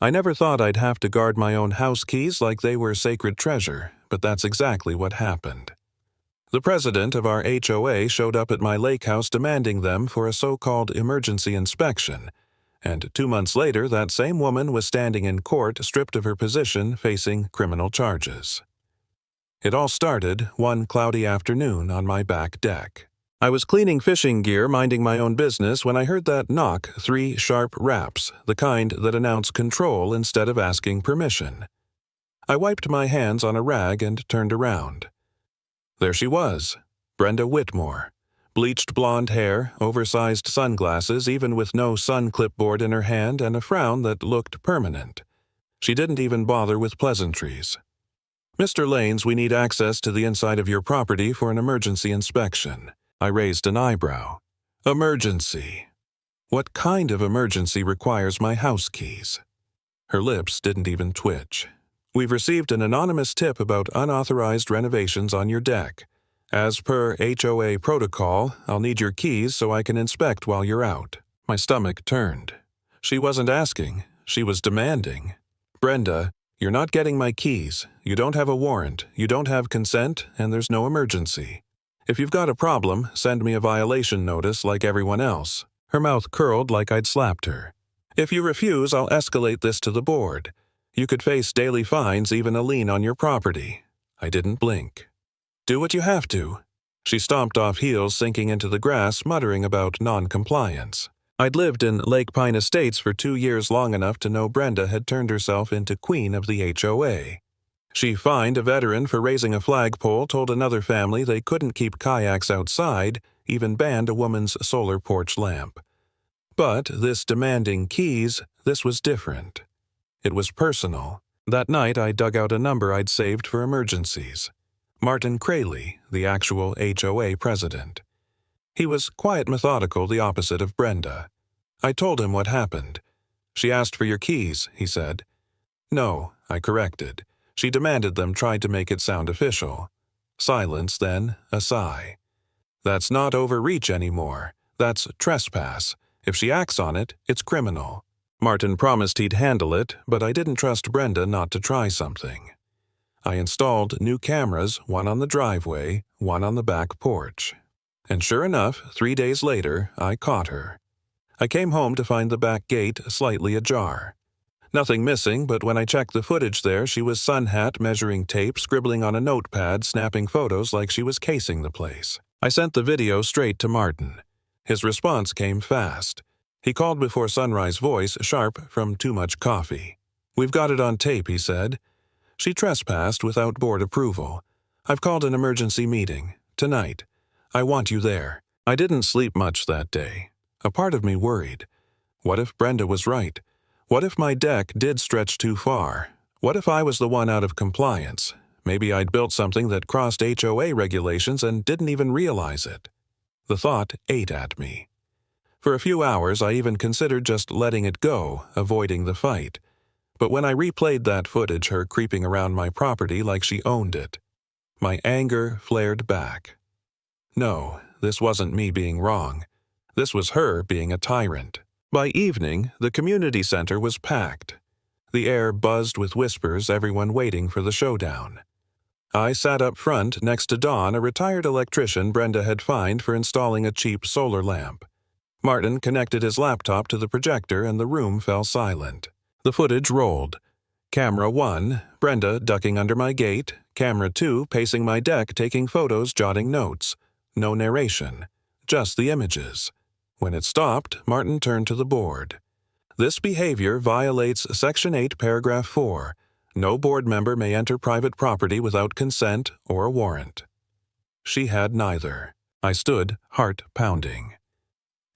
I never thought I'd have to guard my own house keys like they were sacred treasure, but that's exactly what happened. The president of our HOA showed up at my lake house demanding them for a so-called emergency inspection, and 2 months later that same woman was standing in court stripped of her position facing criminal charges. It all started one cloudy afternoon on my back deck. I was cleaning fishing gear, minding my own business, when I heard that knock, 3 sharp raps, the kind that announce control instead of asking permission. I wiped my hands on a rag and turned around. There she was, Brenda Whitmore. Bleached blonde hair, oversized sunglasses, even with no sun clipboard in her hand, and a frown that looked permanent. She didn't even bother with pleasantries. "Mr. Lanes, we need access to the inside of your property for an emergency inspection." I raised an eyebrow. Emergency. What kind of emergency requires my house keys? Her lips didn't even twitch. "We've received an anonymous tip about unauthorized renovations on your deck. As per HOA protocol, I'll need your keys so I can inspect while you're out." My stomach turned. She wasn't asking, she was demanding. "Brenda, you're not getting my keys. You don't have a warrant, you don't have consent, and there's no emergency. If you've got a problem, send me a violation notice like everyone else." Her mouth curled like I'd slapped her. "If you refuse, I'll escalate this to the board. You could face daily fines, even a lien on your property." I didn't blink. "Do what you have to." She stomped off heels, sinking into the grass, muttering about non-compliance. I'd lived in Lake Pine Estates for 2 years, long enough to know Brenda had turned herself into queen of the HOA. She fined a veteran for raising a flagpole, told another family they couldn't keep kayaks outside, even banned a woman's solar porch lamp. But this demanding keys, this was different. It was personal. That night I dug out a number I'd saved for emergencies. Martin Crayley, the actual HOA president. He was quiet, methodical, the opposite of Brenda. I told him what happened. "She asked for your keys," he said. "No," I corrected. "She demanded them," tried to make it sound official. Silence, then a sigh. "That's not overreach anymore. That's trespass. If she acts on it, it's criminal." Martin promised he'd handle it, but I didn't trust Brenda not to try something. I installed new cameras, one on the driveway, one on the back porch. And sure enough, 3 days later, I caught her. I came home to find the back gate slightly ajar. Nothing missing, but when I checked the footage there, she was sun hat, measuring tape, scribbling on a notepad, snapping photos like she was casing the place. I sent the video straight to Martin. His response came fast. He called before sunrise, voice sharp from too much coffee. "We've got it on tape," he said. "She trespassed without board approval. I've called an emergency meeting. Tonight. I want you there." I didn't sleep much that day. A part of me worried. What if Brenda was right? What if my deck did stretch too far? What if I was the one out of compliance? Maybe I'd built something that crossed HOA regulations and didn't even realize it. The thought ate at me. For a few hours, I even considered just letting it go, avoiding the fight. But when I replayed that footage, her creeping around my property like she owned it, my anger flared back. No, this wasn't me being wrong. This was her being a tyrant. By evening, the community center was packed. The air buzzed with whispers, everyone waiting for the showdown. I sat up front next to Dawn, a retired electrician Brenda had fined for installing a cheap solar lamp. Martin connected his laptop to the projector and the room fell silent. The footage rolled. Camera 1, Brenda ducking under my gate. Camera 2, pacing my deck, taking photos, jotting notes. No narration, just the images. When it stopped, Martin turned to the board. "This behavior violates Section 8, Paragraph 4. No board member may enter private property without consent or a warrant." She had neither. I stood, heart pounding.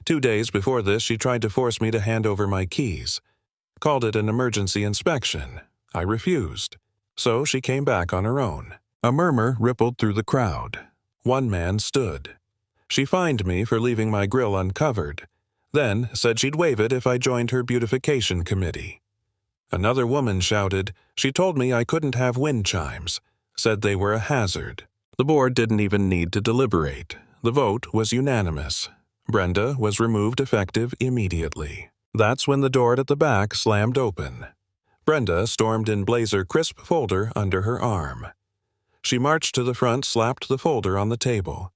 2 days before this, she tried to force me to hand over my keys. Called it an emergency inspection. I refused. So she came back on her own. A murmur rippled through the crowd. One man stood. She fined me for leaving my grill uncovered, then said she'd waive it if I joined her beautification committee. Another woman shouted, she told me I couldn't have wind chimes, said they were a hazard. The board didn't even need to deliberate. The vote was unanimous. Brenda was removed effective immediately. That's when the door at the back slammed open. Brenda stormed in blazer crisp folder under her arm. She marched to the front, slapped the folder on the table.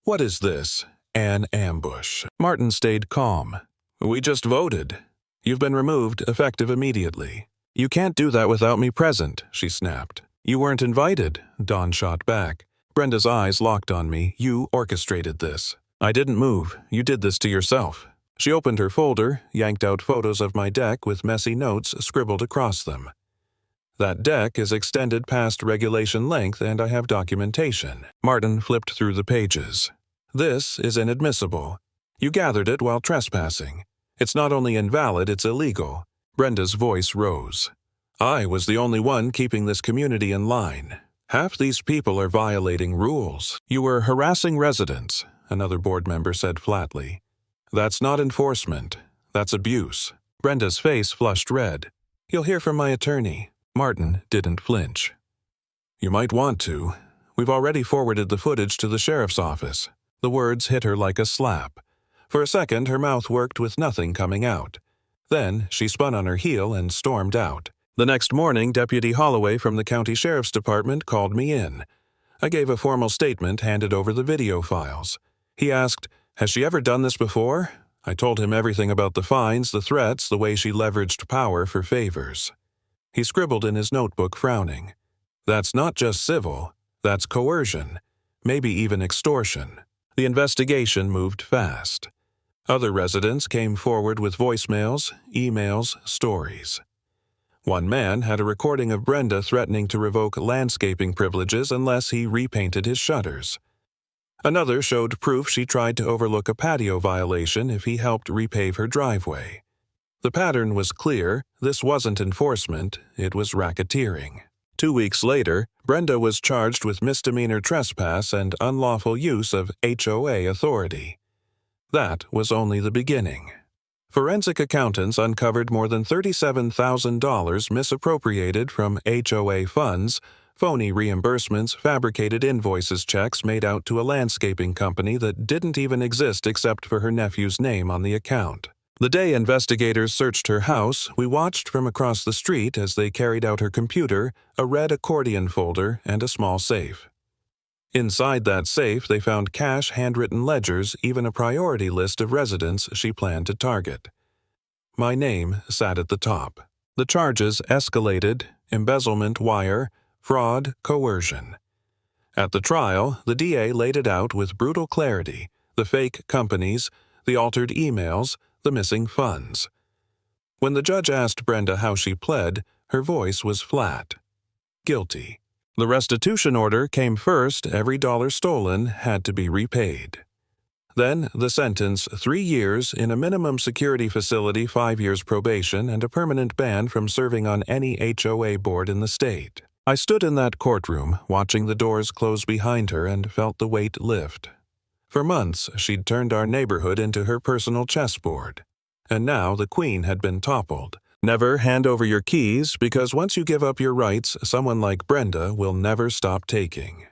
"What is this? An ambush." Martin stayed calm. "We just voted. You've been removed, effective immediately." "You can't do that without me present," she snapped. "You weren't invited," Dawn shot back. Brenda's eyes locked on me. "You orchestrated this." "I didn't move. You did this to yourself." She opened her folder, yanked out photos of my deck with messy notes scribbled across them. "That deck is extended past regulation length and I have documentation." Martin flipped through the pages. "This is inadmissible. You gathered it while trespassing. It's not only invalid, it's illegal." Brenda's voice rose. "I was the only one keeping this community in line. Half these people are violating rules." "You were harassing residents," another board member said flatly. "That's not enforcement. That's abuse." Brenda's face flushed red. "You'll hear from my attorney." Martin didn't flinch. "You might want to. We've already forwarded the footage to the sheriff's office." The words hit her like a slap. For a second, her mouth worked with nothing coming out. Then she spun on her heel and stormed out. The next morning, Deputy Holloway from the county sheriff's department called me in. I gave a formal statement, handed over the video files. He asked, "Has she ever done this before?" I told him everything about the fines, the threats, the way she leveraged power for favors. He scribbled in his notebook, frowning. "That's not just civil. That's coercion. Maybe even extortion." The investigation moved fast. Other residents came forward with voicemails, emails, stories. One man had a recording of Brenda threatening to revoke landscaping privileges unless he repainted his shutters. Another showed proof she tried to overlook a patio violation if he helped repave her driveway. The pattern was clear. This wasn't enforcement, it was racketeering. 2 weeks later, Brenda was charged with misdemeanor trespass and unlawful use of HOA authority. That was only the beginning. Forensic accountants uncovered more than $37,000 misappropriated from HOA funds, phony reimbursements, fabricated invoices, checks made out to a landscaping company that didn't even exist except for her nephew's name on the account. The day investigators searched her house, we watched from across the street as they carried out her computer, a red accordion folder, and a small safe. Inside that safe, they found cash, handwritten ledgers, even a priority list of residents she planned to target. My name sat at the top. The charges escalated: embezzlement, wire, fraud, coercion. At the trial, the DA laid it out with brutal clarity: the fake companies, the altered emails, the missing funds. When the judge asked Brenda how she pled, her voice was flat. Guilty. The restitution order came first. Every dollar stolen had to be repaid. Then the sentence: 3 years in a minimum security facility, 5 years probation, and a permanent ban from serving on any HOA board in the state. I stood in that courtroom, watching the doors close behind her, and felt the weight lift. For months, she'd turned our neighborhood into her personal chessboard. And now the queen had been toppled. Never hand over your keys, because once you give up your rights, someone like Brenda will never stop taking.